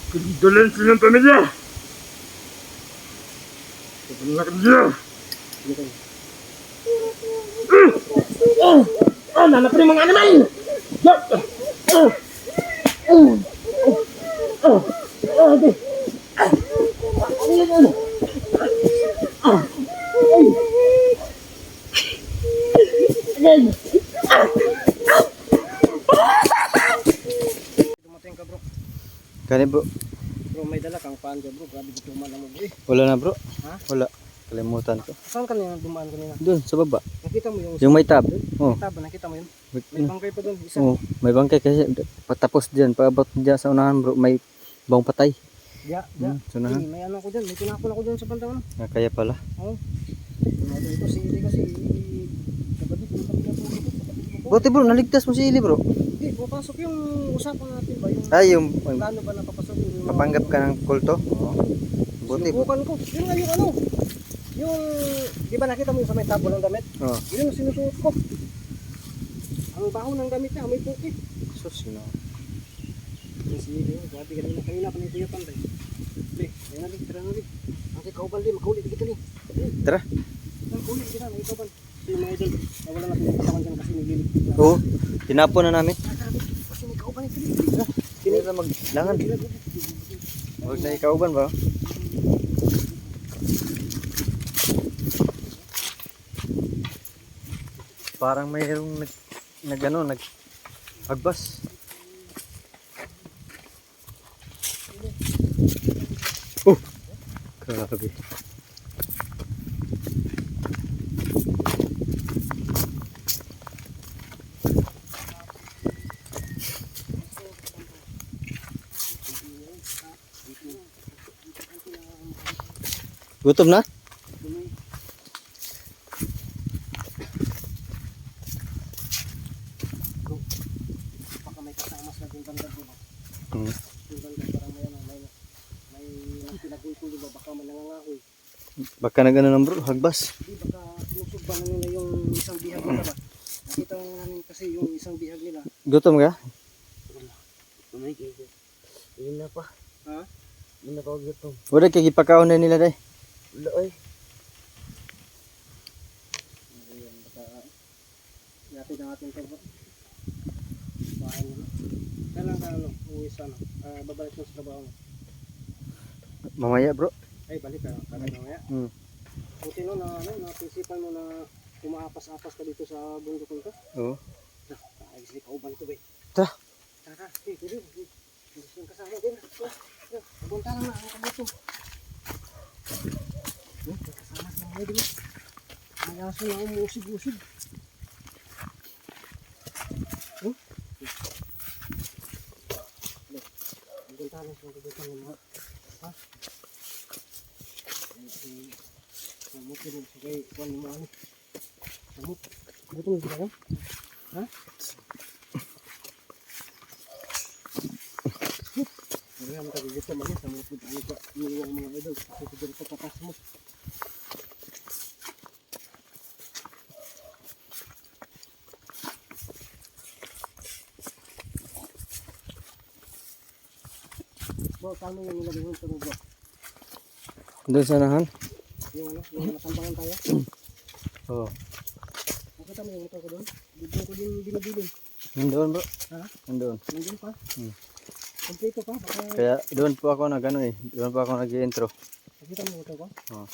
Kondolensi ng pamilya! Kapag niyo! Nanap rin mga animal! Dumating ka bro. Kani bro. Bro, may dala kang paan ka bro. Grabe dito man mo bro. Wala na bro. Ha? Wala. Kalimutan ko. Saan ka na dumaan kanina? Doon sa baba. Nakita mo Yung may tab. Oh. Tab, nakita mo yun? May bangkay pa doon. Isa. Oh, may bangkay kasi patapos diyan, paabot diyan sa unahan bro, may bawang patay. Ya. Sunahan. May ano ko diyan, may tinapon ako diyan sa pantawan. Kaya pala. Oo. Ito si Ili kasi kapatid ko kapatid ko. Buti bro, naligtas mo si Ili bro. Hindi, papasok yung usapan natin ba yung Yung plano ba na papasok yung papanggap ka ng kulto. Oo. Buti. sinubukan ko. Yun nga yung ano. Yung, di ba nakita mo yung sa may tabo ng damit? Oh. Yun yung sinusuot ko. Ang baho ng damit niya, may puti. Sus, no. Yung si Ili, grabe kanina pa na ito yung pantay. Li, ayun na li, tira na li. Ang kauban li, magkulit kita li. Tara. Ang kulit kita, may kauban. So yung mga idol, wala na pinagkasaman dyan kasi nililig. Oo. Tinapon na namin. Kasi may kauban ito li. Hindi na maglangan. Huwag na ikauban ba? Parang mayroong agbas. Oh, grabe. Gutom na? Baka may kasama sa yung banda ko ba? Hmm. Yung banda parang may pinagulkulo ba? Baka manangangahoy. Baka na gano'n bro, hagbas. Hindi, baka sinusog ba na nila yung isang bihag nila ba? Nakita namin kasi yung isang bihag nila. Gutom ka? Mamay kayo. Yun na pa. Ha? Yun na pa gutom. Wala kay gipakaon na nila day. Wala ay. Ayan, baka natin ang ating ito. Bahay nila. Kailan ka ano, uwi sa ano? Babalik mo sa trabaho mo. Mamaya bro. Ay, balik ka. Kagad mamaya. Buti no na ano, napisipan mo na umaapas-apas ka dito sa bundok nito. Oo. Ayos ni kauban ko ba? Tara. Tara, sige. Gusto yung kasama din. Pupunta lang na ang kabuto. Kasama sa mga din. May aso na umusig-usig. Pupunta lang sa kabuto ng mga. Ha? Samot din sa kay kuwan mo ano. Samot. Gusto mo ba? Ha? Kaya mo tayo dito man sa mga ano ka yung mga idol kasi dito sa taas mo. Bro, tama yung nilagay mo ito bro. Doon sa nahan? Yung natambangan tayo. Oo. Nakita mo yung motor ko doon? Bigyan ko din binabilin. Nandoon bro. Ha? Nandoon. Nandun pa? Kompleto pa? Baka Kaya doon po ako doon po ako nag-intro. nakita mo yung motor ko? Oo.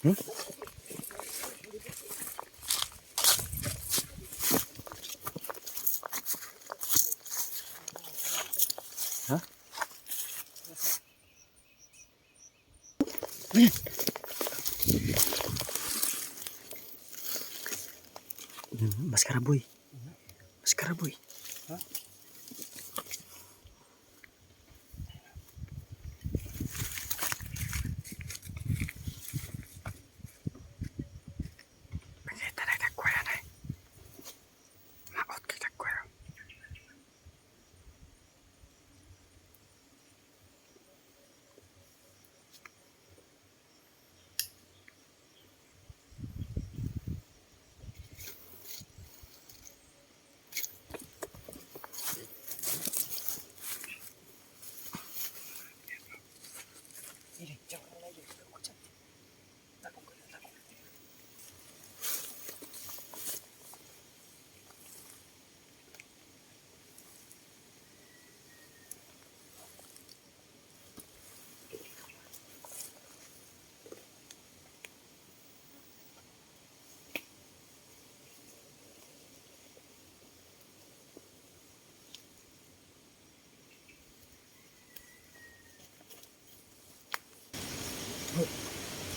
Ha? Maskara boy. Maskara boy. Ha?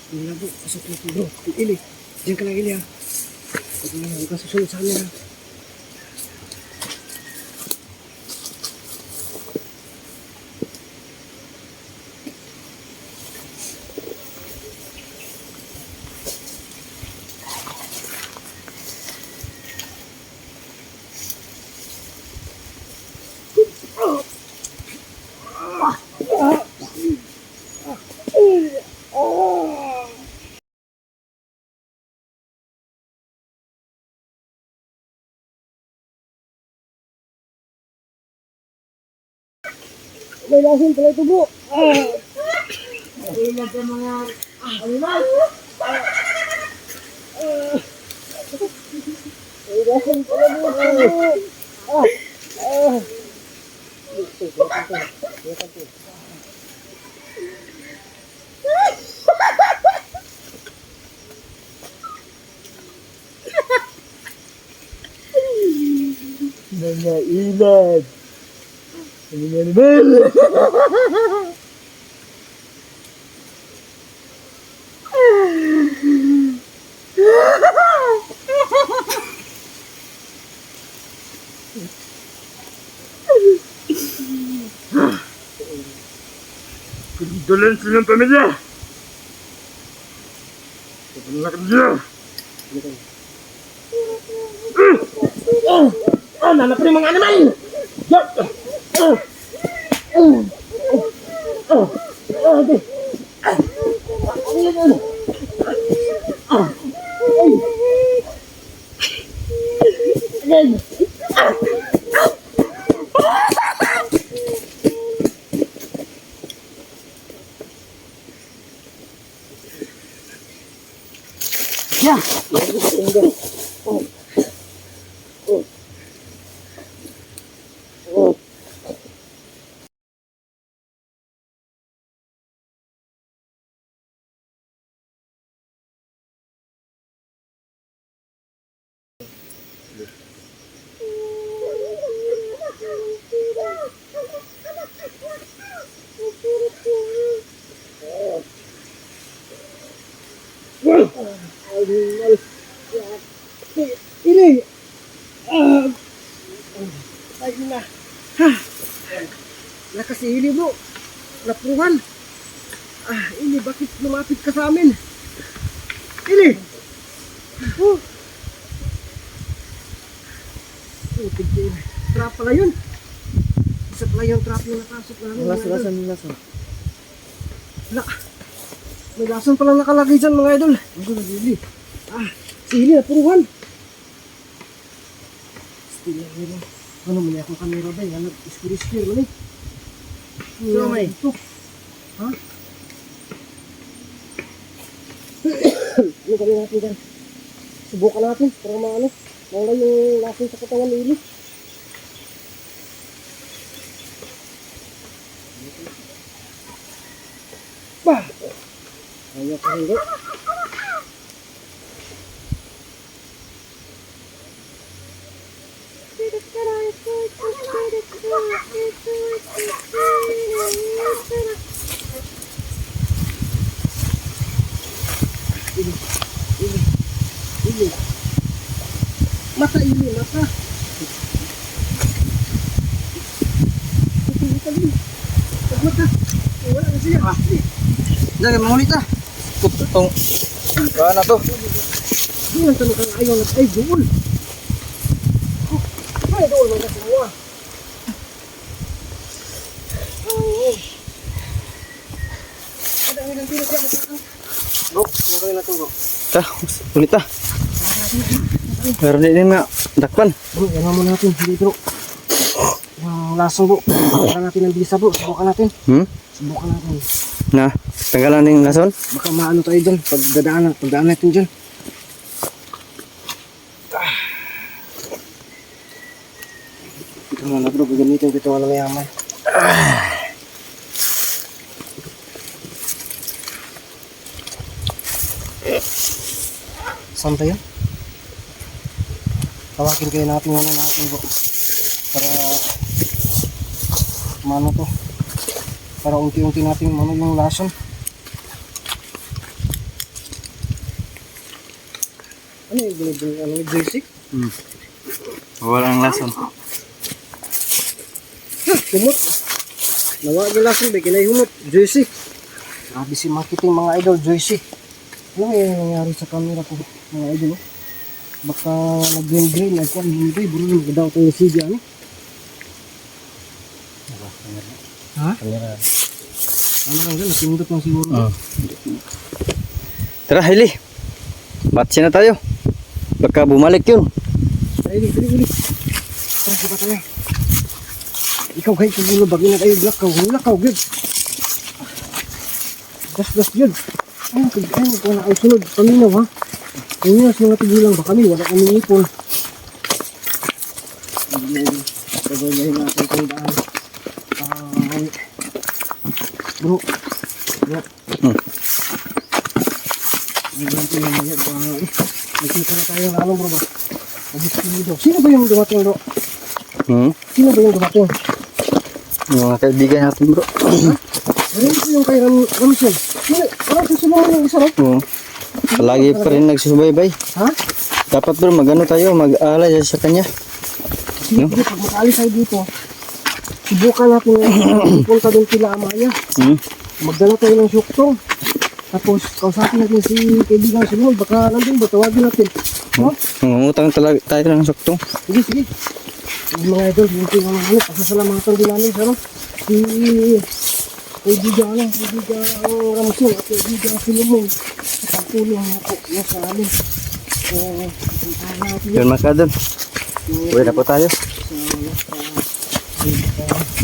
Hindi na bro, pasok na ito bro. Ili, diyan ka lang Ili ha. Huwag kang susunod sa amin ha. May lason pala ito bro. Ilan sa mga animal. May lason pala bro. Mga ilan. Mga animal. Kebetulan silang pamilya. Kebetulan kerja. Nanap rin mga animal. Ini ayun na. Nakasihili bro. Napuruhan. Ini bakit lumapit ka sa amin? Ini. Trap pala yun. Isa pala yung trap yung napasok namin. Lason. Wala. May lason palang nakalagay dyan mga idol. Sihili napuruhan. Ano man akong kamera ba? Ano, iskir-iskir man eh. So, may ito. Ha? Ano kami natin dyan? Subukan natin para maano. Mawala yung lason sa katawan ni Ili. Bah! Ayaw ka hindi. Ili. Mata ini, mata. Mata. Wala na siya. Jangan mengulit ah. Tutong. Mana tuh? Yan tanong kang ayaw na ay doon. Ay doon mga semua. Ada yang nanti siya mo. Bro, ano kayo natin bro? Tah, ulit ah. Meron din nga dakpan. Bro, yan mo natin hindi bro. Yung laso bro. Subukan natin ng bisa bro. Subukan natin. Subukan natin. Nah, tanggalan yung lason. Baka maano tayo dyan. Pagdaan natin dyan. Ito muna bro. Gagamitin ko ito na mayaman. Saan tayo? Tawagin kayo natin bro. Para mano to. Para unti-unti natin yung lason. Ano yung binibili, ano yung joystick? Walang lason. Humot. Nawa nila lason ba, kinahumot. Joystick. Grabe si marketing mga idol, joystick. Ano yung nangyari sa camera ko, mga idol? Oh? Baka nag-green-green, ay kung hindi, buro yung magadaw tayo sige, ano? Ha? Kamera. Ano lang dyan, napindot lang siguro. Tara, Hailey. Batsi na tayo. Baka bumalik yun. Ay, dili. Tara, kita tayo. Ikaw kayo, kagulo, bagay na kayo, lakaw, good. Gas, yun. Ay, kung na ang sunod, paminaw, ha? Paminaw sa mga tigulang, baka kami, wala kami ipon. Pagawin natin itong daan. Bro. Natin naman yan, nakita na tayo ng anong bro ba? Sino ba yung dumating bro? Sino ba yung dumating? Yung mga kaibigan natin, bro. Ano ito yung kay Ramsel? Sino? Parang susunod yung isa bro? Palagi pa rin nagsusubaybay. Ha? Dapat bro, mag-ano tayo, mag-aalay sa kanya. Sige, pag makaalis tayo dito, subukan natin punta doon sila Amaya. Magdala tayo ng syuktong. Tapos, kausapin natin si kaibigan sunod. Baka nandun ba, tawagin natin. No? Ngutang talaga tayo ng suktong. Sige. Yung mga idol, yung tingnan namin, pasasalamatan din namin sa kaibigan Ramsel at kaibigan Solomon. Pagtulong na po niya sa amin. Puntahan natin Yun mga kadol. Uwi na po tayo. sa